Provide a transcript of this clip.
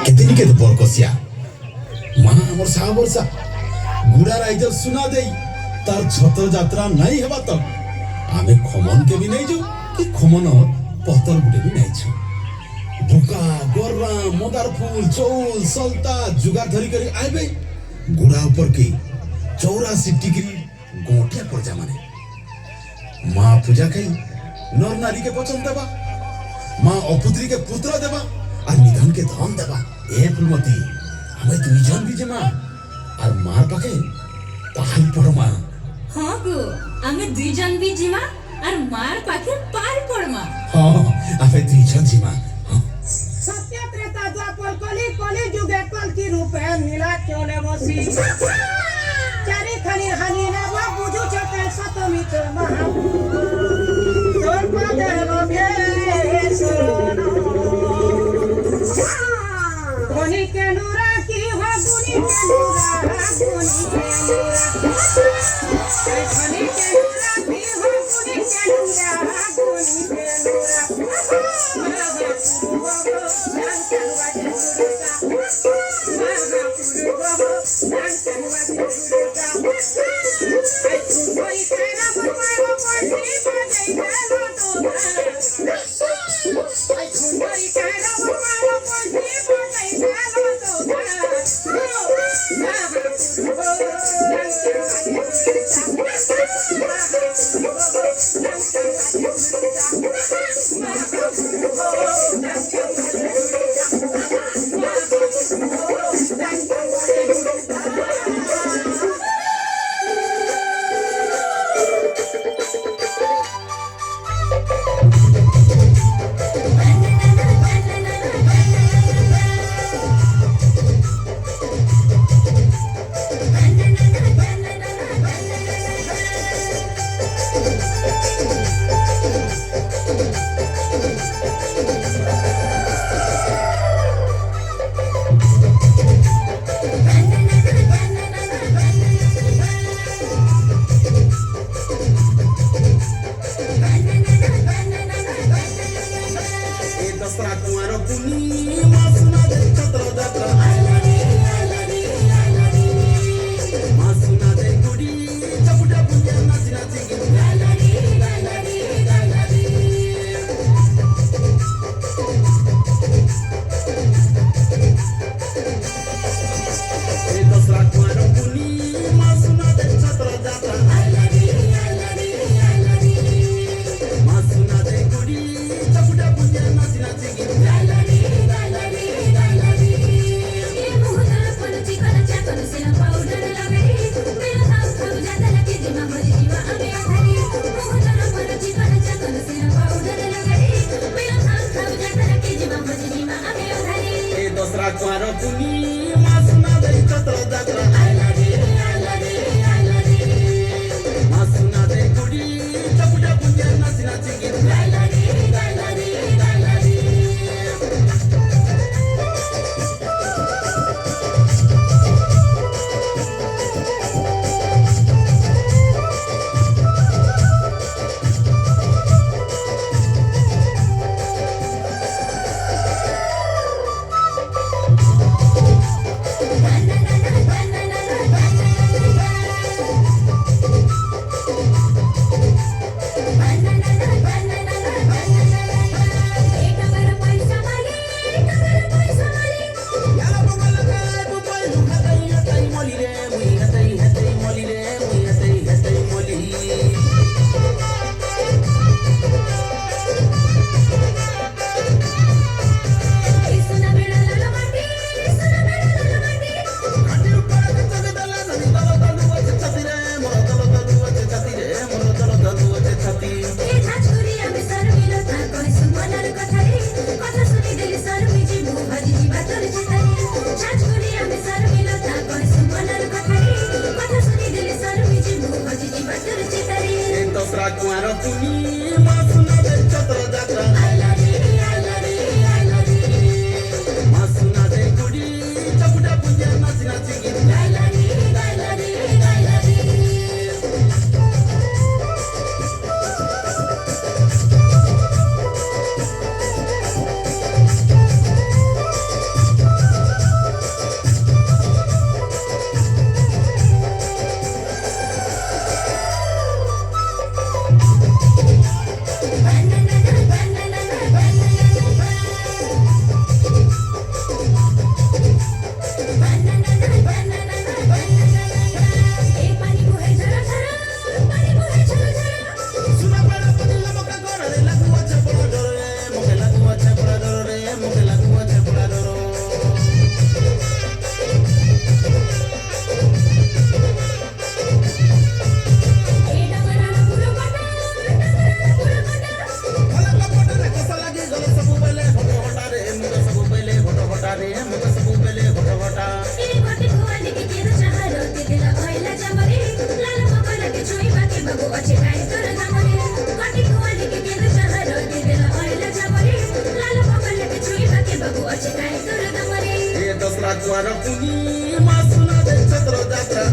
কেতে নিকেতে বরকসিয়া মা আমার সাহা বর্ষা গুড়ার আইজর শুনা দেই তার ছতর যাত্রা নাই হেবা তক আমি খমন কে বি নাই যাও কি খমন পতর গুড়ে বি নাই ছো বুকা গররা মদার ফুল চৌল সলতা জুগার ধরি করি আইবে গুড়া উপর কি 84 ডিগ্রি গোটিয়া পড়জা মানে মা পূজা খাই নর নারী কে পছন্দ দেবা মা অপুত্রী কে পুত্র দেবা আর নিধন কে ধন দেবা এ ফুলমতি আমি দুইজন বিজে মা আর মার পাকে পাহাড় পড়ো মা হ্যাঁ গো আমি দুইজন বিজি মা আর মার পাখে পার পড় মা হ্যাঁ আমি দুইজন জি মা সত্য ত্রেতা দ্বাপর কলি কলি যুগে কলকি রূপে নীলা চলে বসি চারি খানি হানি নেব বুঝু চতে সতমিত মহা তোর পদে রবে সোনো ধনি কেনুরা কি হগুনি কেনুরা গুনি কেনুরা ধনি কেনুরা কি হগুনি কেনুরা গুনি रे मग सबू बेले होटा होटा ए घटी खोले के केद चाहरो ते दिला भइला जमरे लाल मकल के छुई बाके बबु अच्छे काई कर दमरे घटी खोले के केद चाहरो ते दिला भइला जमरे लाल मकल के छुई बाके बबु अच्छे काई कर दमरे ए 10 लाख द्वारा पुनी मा सुना दे छत्र जात्रा